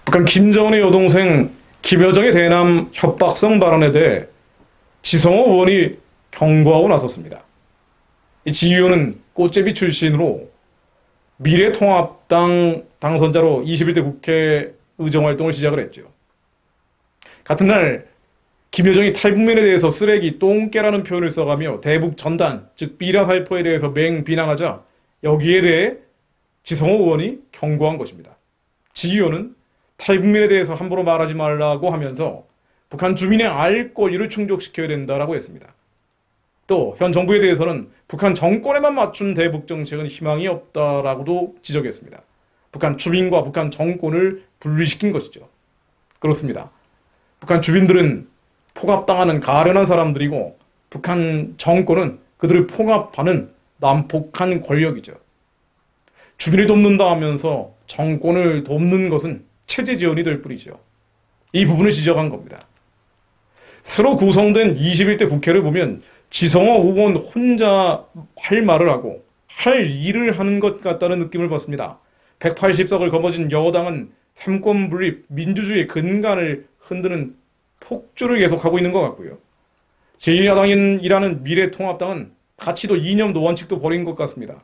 북한 김정은의 여동생 김여정의 대남 협박성 발언에 대해 지성호 의원이 경고하고 나섰습니다. 이 지 의원은 꽃제비 출신으로 미래통합당 당선자로 21대 국회 의정활동을 시작을 했죠. 같은 날 김여정이 탈북민에 대해서 쓰레기, 똥개라는 표현을 써가며 대북 전단, 즉 비라살포에 대해서 맹비난하자 여기에 대해 지성호 의원이 경고한 것입니다. 지 의원은 탈북민에 대해서 함부로 말하지 말라고 하면서 북한 주민의 알 권리를 충족시켜야 된다라고 했습니다. 또 현 정부에 대해서는 북한 정권에만 맞춘 대북 정책은 희망이 없다라고도 지적했습니다. 북한 주민과 북한 정권을 분리시킨 것이죠. 그렇습니다. 북한 주민들은 포갑당하는 가련한 사람들이고 북한 정권은 그들을 포갑하는 난폭한 권력이죠. 주민을 돕는다 하면서 정권을 돕는 것은 체제 지원이 될 뿐이죠. 이 부분을 지적한 겁니다. 새로 구성된 21대 국회를 보면 지성호 의원 혼자 할 말을 하고 할 일을 하는 것 같다는 느낌을 받습니다. 180석을 거머쥔 여당은 삼권 분립, 민주주의의 근간을 흔드는 폭주를 계속하고 있는 것 같고요. 제1야당이라는 미래통합당은 가치도 이념도 원칙도 버린 것 같습니다.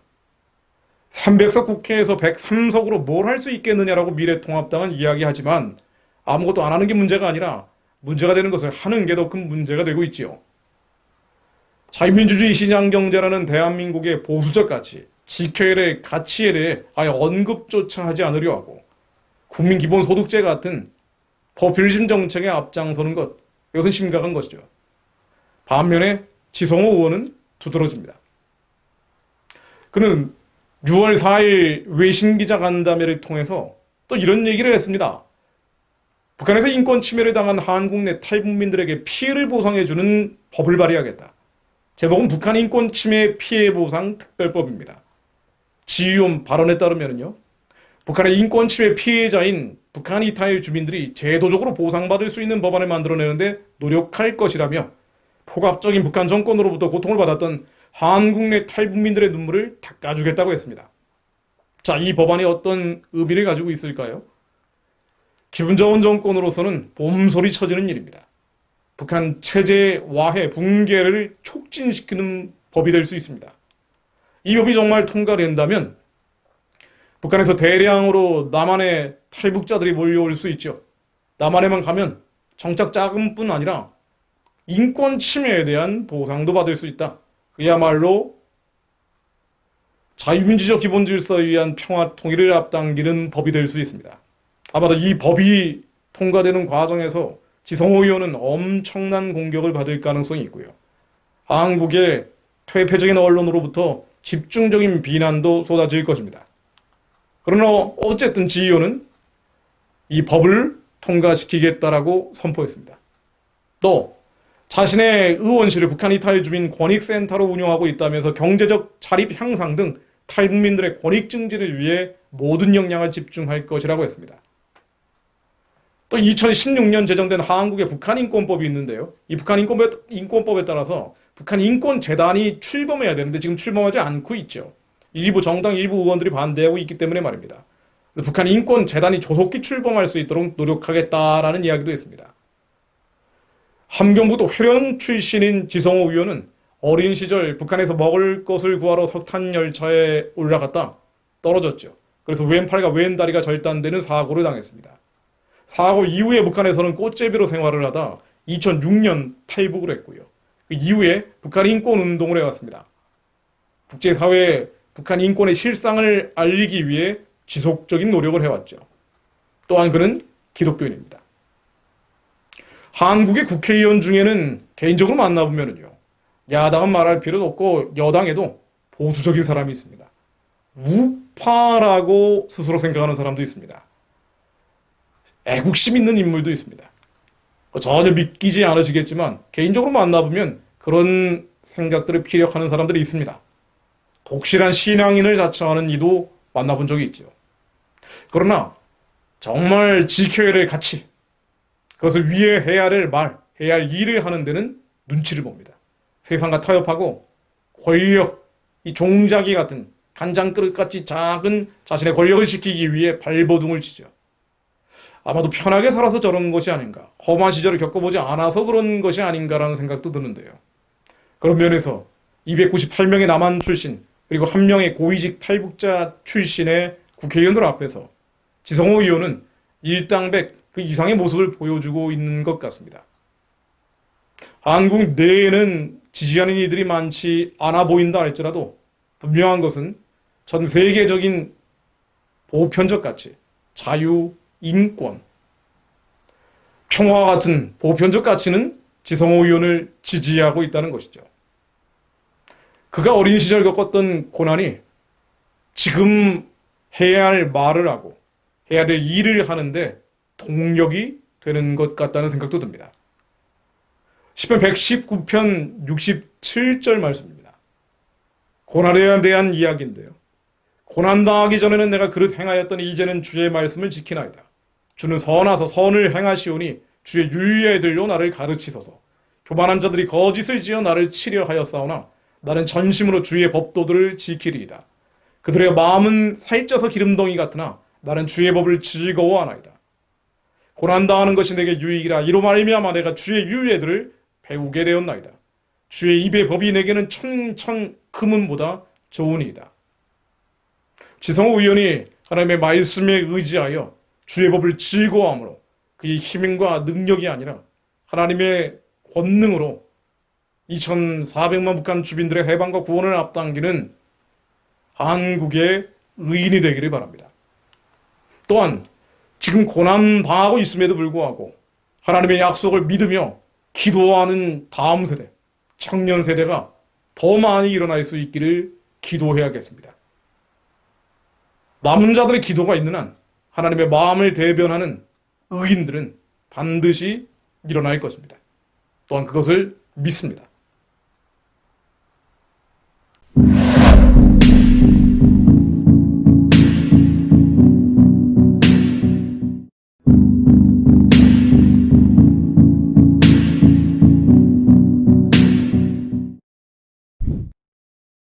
300석 국회에서 103석으로 뭘 할 수 있겠느냐라고 미래통합당은 이야기하지만 아무것도 안 하는 게 문제가 아니라 문제가 되는 것을 하는 게 더 큰 문제가 되고 있지요. 자유민주주의 시장경제라는 대한민국의 보수적 가치, 지켜야 될 가치에 대해 아예 언급조차 하지 않으려 하고 국민기본소득제 같은 포퓰리즘 정책에 앞장서는 것, 이것은 심각한 것이죠. 반면에 지성호 의원은 두드러집니다. 그는 6월 4일 외신기자 간담회를 통해서 또 이런 얘기를 했습니다. 북한에서 인권 침해를 당한 한국 내 탈북민들에게 피해를 보상해주는 법을 발의하겠다. 제목은 북한 인권 침해 피해 보상 특별법입니다. 지 의원 발언에 따르면요, 북한의 인권 침해 피해자인 북한 이탈 주민들이 제도적으로 보상받을 수 있는 법안을 만들어내는데 노력할 것이라며 폭압적인 북한 정권으로부터 고통을 받았던 한국 내 탈북민들의 눈물을 닦아주겠다고 했습니다. 자, 이 법안이 어떤 의미를 가지고 있을까요? 기분 좋은 정권으로서는 봄소리 쳐지는 일입니다. 북한 체제 와해, 붕괴를 촉진시키는 법이 될 수 있습니다. 이 법이 정말 통과된다면 북한에서 대량으로 남한에 탈북자들이 몰려올 수 있죠. 남한에만 가면 정착 자금뿐 아니라 인권 침해에 대한 보상도 받을 수 있다. 그야말로 자유민주적 기본 질서에 의한 평화 통일을 앞당기는 법이 될 수 있습니다. 아마도 이 법이 통과되는 과정에서 지성호 의원은 엄청난 공격을 받을 가능성이 있고요. 한국의 퇴폐적인 언론으로부터 집중적인 비난도 쏟아질 것입니다. 그러나 어쨌든 지 의원은 이 법을 통과시키겠다라고 선포했습니다. 또 자신의 의원실을 북한 이탈 주민 권익센터로 운영하고 있다면서 경제적 자립 향상 등 탈북민들의 권익 증진을 위해 모든 역량을 집중할 것이라고 했습니다. 또 2016년 제정된 한국의 북한인권법이 있는데요. 이 북한인권법에 따라서 북한인권재단이 출범해야 되는데 지금 출범하지 않고 있죠. 일부 정당 일부 의원들이 반대하고 있기 때문에 말입니다. 북한인권재단이 조속히 출범할 수 있도록 노력하겠다라는 이야기도 했습니다. 함경북도 회령 출신인 지성호 의원은 어린 시절 북한에서 먹을 것을 구하러 석탄열차에 올라갔다 떨어졌죠. 그래서 왼팔과 왼다리가 절단되는 사고를 당했습니다. 사고 이후에 북한에서는 꽃제비로 생활을 하다 2006년 탈북을 했고요. 그 이후에 북한 인권 운동을 해왔습니다. 국제사회에 북한 인권의 실상을 알리기 위해 지속적인 노력을 해왔죠. 또한 그는 기독교인입니다. 한국의 국회의원 중에는 개인적으로 만나보면요, 야당은 말할 필요도 없고 여당에도 보수적인 사람이 있습니다. 우파라고 스스로 생각하는 사람도 있습니다. 애국심 있는 인물도 있습니다. 전혀 믿기지 않으시겠지만 개인적으로 만나보면 그런 생각들을 피력하는 사람들이 있습니다. 독실한 신앙인을 자처하는 이도 만나본 적이 있죠. 그러나 정말 지켜야 될 가치, 그것을 위해 해야 할 말, 해야 할 일을 하는 데는 눈치를 봅니다. 세상과 타협하고 권력, 이 종자기 같은 간장그릇같이 작은 자신의 권력을 지키기 위해 발버둥을 치죠. 아마도 편하게 살아서 저런 것이 아닌가, 험한 시절을 겪어보지 않아서 그런 것이 아닌가라는 생각도 드는데요. 그런 면에서 298명의 남한 출신, 그리고 1명의 고위직 탈북자 출신의 국회의원들 앞에서 지성호 의원은 일당백 그 이상의 모습을 보여주고 있는 것 같습니다. 한국 내에는 지지하는 이들이 많지 않아 보인다 할지라도 분명한 것은 전 세계적인 보편적 가치, 자유, 인권, 평화와 같은 보편적 가치는 지성호 의원을 지지하고 있다는 것이죠. 그가 어린 시절 겪었던 고난이 지금 해야 할 말을 하고 해야 될 일을 하는데 동력이 되는 것 같다는 생각도 듭니다. 시편 119편 67절 말씀입니다. 고난에 대한 이야기인데요. 고난당하기 전에는 내가 그릇 행하였더니 이제는 주의 말씀을 지키나이다. 주는 선하서 선을 행하시오니 주의 율례들로 나를 가르치소서. 교만한 자들이 거짓을 지어 나를 치려 하였사오나 나는 전심으로 주의 법도들을 지키리이다. 그들의 마음은 살쪄서 기름덩이 같으나 나는 주의 법을 즐거워하나이다. 고난당하는 것이 내게 유익이라. 이로 말미암아 내가 주의 율례들을 배우게 되었나이다. 주의 입의 법이 내게는 천천 금은보다 좋으니이다. 지성호 의원이 하나님의 말씀에 의지하여 주의 법을 즐거워함으로 그의 힘과 능력이 아니라 하나님의 권능으로 2,400만 북한 주민들의 해방과 구원을 앞당기는 한국의 의인이 되기를 바랍니다. 또한 지금 고난당하고 있음에도 불구하고 하나님의 약속을 믿으며 기도하는 다음 세대, 청년 세대가 더 많이 일어날 수 있기를 기도해야겠습니다. 남은 자들의 기도가 있는 한 하나님의 마음을 대변하는 의인들은 반드시 일어날 것입니다. 또한 그것을 믿습니다.